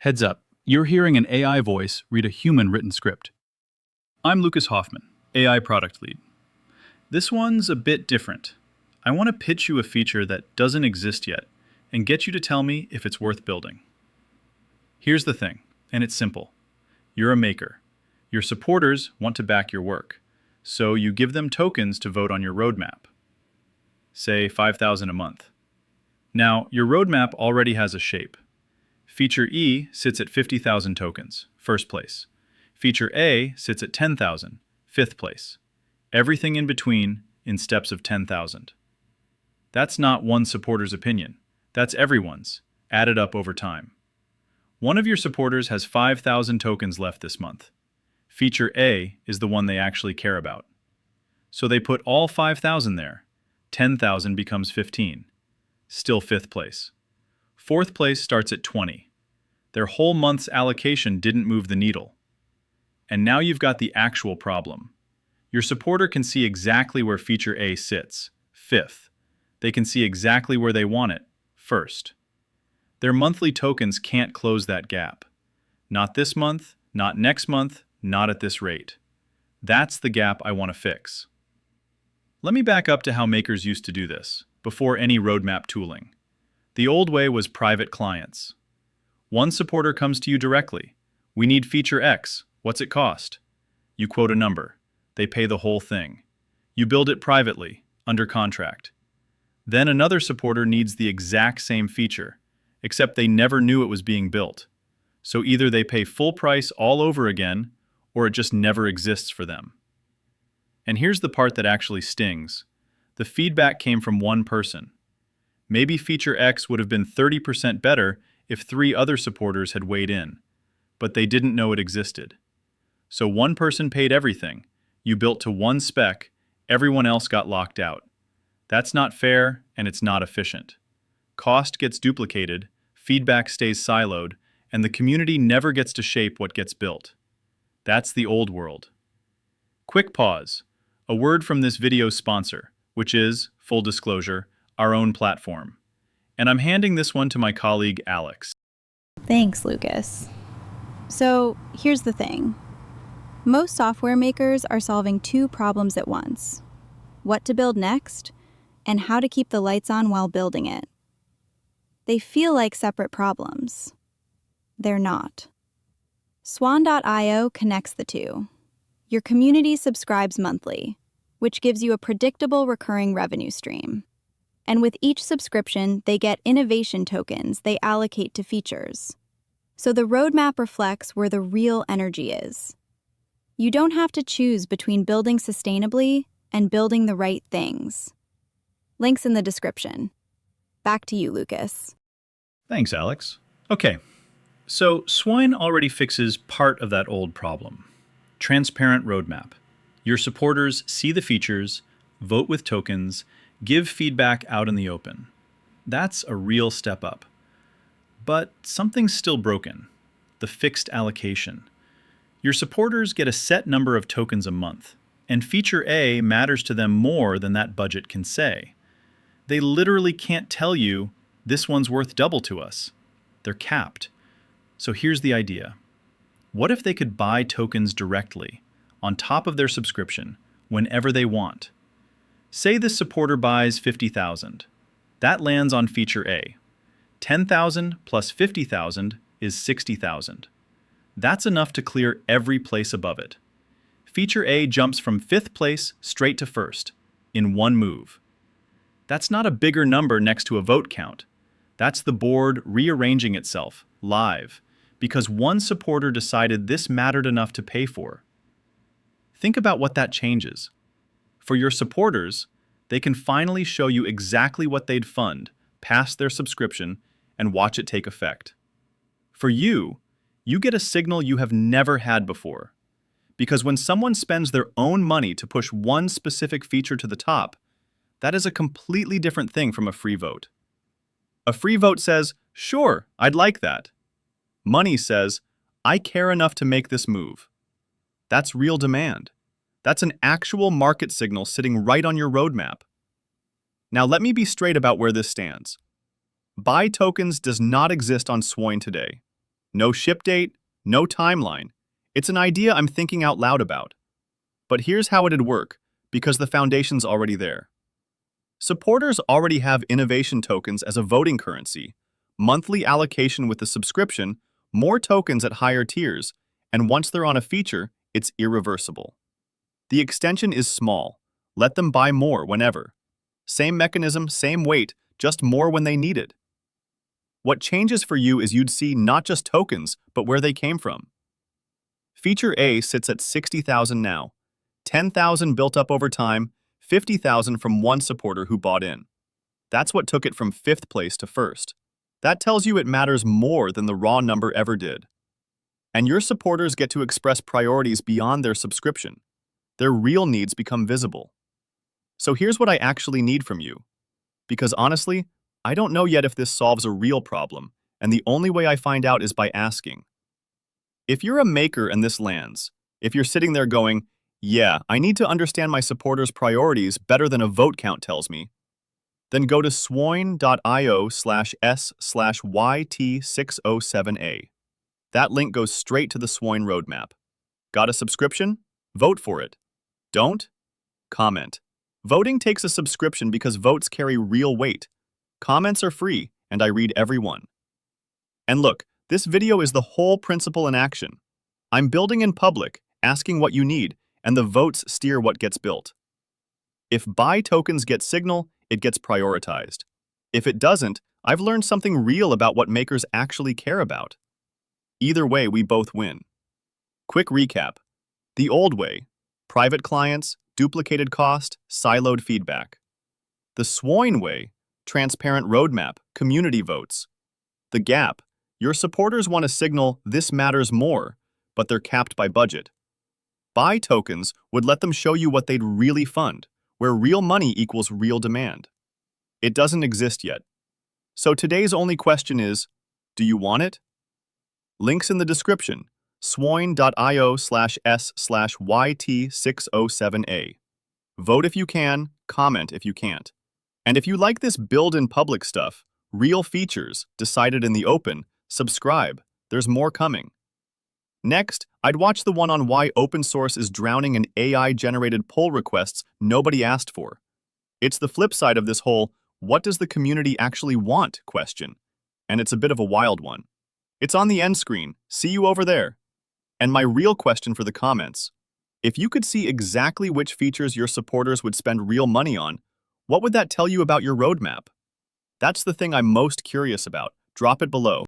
Heads up, you're hearing an AI voice read a human-written script. I'm Lukas Hoffmann, AI Product Lead. This one's a bit different. I want to pitch you a feature that doesn't exist yet and get you to tell me if it's worth building. Here's the thing, and it's simple. You're a maker. Your supporters want to back your work, so you give them tokens to vote on your roadmap. Say 5,000 a month. Now, your roadmap already has a shape. Feature E sits at 50,000 tokens, first place. Feature A sits at 10,000, fifth place. Everything in between in steps of 10,000. That's not one supporter's opinion. That's everyone's, added up over time. One of your supporters has 5,000 tokens left this month. Feature A is the one they actually care about. So they put all 5,000 there. 10,000 becomes 15. Still fifth place. Fourth place starts at 20. Their whole month's allocation didn't move the needle. And now you've got the actual problem. Your supporter can see exactly where Feature A sits, fifth. They can see exactly where they want it, first. Their monthly tokens can't close that gap. Not this month, not next month, not at this rate. That's the gap I want to fix. Let me back up to how makers used to do this, before any roadmap tooling. The old way was private clients. One supporter comes to you directly. We need feature X. What's it cost? You quote a number. They pay the whole thing. You build it privately, under contract. Then another supporter needs the exact same feature, except they never knew it was being built. So either they pay full price all over again, or it just never exists for them. And here's the part that actually stings. The feedback came from one person. Maybe feature X would have been 30% better if 3 other supporters had weighed in, but they didn't know it existed. So one person paid everything. You built to one spec, everyone else got locked out. That's not fair, and it's not efficient. Cost gets duplicated, feedback stays siloed, and the community never gets to shape what gets built. That's the old world. Quick pause. A word from this video's sponsor, which is, full disclosure, our own platform. And I'm handing this one to my colleague, Alex. Thanks, Lukas. So here's the thing. Most software makers are solving 2 problems at once. What to build next, and how to keep the lights on while building it. They feel like separate problems. They're not. Swoin.io connects the 2. Your community subscribes monthly, which gives you a predictable recurring revenue stream. And with each subscription, they get innovation tokens they allocate to features. So the roadmap reflects where the real energy is. You don't have to choose between building sustainably and building the right things. Links in the description. Back to you, Lukas. Thanks, Alex. Okay, so Swoin already fixes part of that old problem. Transparent roadmap. Your supporters see the features, vote with tokens, give feedback out in the open. That's a real step up. But something's still broken. The fixed allocation. Your supporters get a set number of tokens a month, and feature A matters to them more than that budget can say. They literally can't tell you, this one's worth double to us. They're capped. So here's the idea. What if they could buy tokens directly, on top of their subscription, whenever they want? Say this supporter buys 50,000. That lands on feature A. 10,000 plus 50,000 is 60,000. That's enough to clear every place above it. Feature A jumps from 5th place straight to 1st, in one move. That's not a bigger number next to a vote count. That's the board rearranging itself, live, because one supporter decided this mattered enough to pay for. Think about what that changes. For your supporters, they can finally show you exactly what they'd fund, past their subscription, and watch it take effect. For you, you get a signal you have never had before. Because when someone spends their own money to push one specific feature to the top, that is a completely different thing from a free vote. A free vote says, sure, I'd like that. Money says, I care enough to make this move. That's real demand. That's an actual market signal sitting right on your roadmap. Now let me be straight about where this stands. Buy tokens does not exist on Swoin today. No ship date, no timeline. It's an idea I'm thinking out loud about. But here's how it'd work, because the foundation's already there. Supporters already have innovation tokens as a voting currency, monthly allocation with the subscription, more tokens at higher tiers, and once they're on a feature, it's irreversible. The extension is small. Let them buy more whenever. Same mechanism, same weight, just more when they need it. What changes for you is you'd see not just tokens, but where they came from. Feature A sits at 60,000 now, 10,000 built up over time, 50,000 from one supporter who bought in. That's what took it from 5th place to 1st. That tells you it matters more than the raw number ever did. And your supporters get to express priorities beyond their subscription. Their real needs become visible. So here's what I actually need from you. Because honestly, I don't know yet if this solves a real problem, and the only way I find out is by asking. If you're a maker and this lands, if you're sitting there going, yeah, I need to understand my supporters' priorities better than a vote count tells me, then go to swoin.io/s/YT607A. That link goes straight to the Swoin roadmap. Got a subscription? Vote for it. Don't? Comment. Voting takes a subscription because votes carry real weight. Comments are free, and I read every one. And look, this video is the whole principle in action. I'm building in public, asking what you need, and the votes steer what gets built. If buy tokens get signal, it gets prioritized. If it doesn't, I've learned something real about what makers actually care about. Either way, we both win. Quick recap. The old way: private clients, duplicated cost, siloed feedback. The Swoin way: transparent roadmap, community votes. The gap: your supporters want to signal this matters more, but they're capped by budget. Buy tokens would let them show you what they'd really fund, where real money equals real demand. It doesn't exist yet. So today's only question is, do you want it? Links in the description: swoin.io/s/YT607A. Vote if you can, comment if you can't. And if you like this build in public stuff, real features, decided in the open, subscribe. There's more coming. Next, I'd watch the one on why open source is drowning in AI-generated pull requests nobody asked for. It's the flip side of this whole "what does the community actually want?" question. And it's a bit of a wild one. It's on the end screen. See you over there. And my real question for the comments: if you could see exactly which features your supporters would spend real money on, what would that tell you about your roadmap? That's the thing I'm most curious about. Drop it below.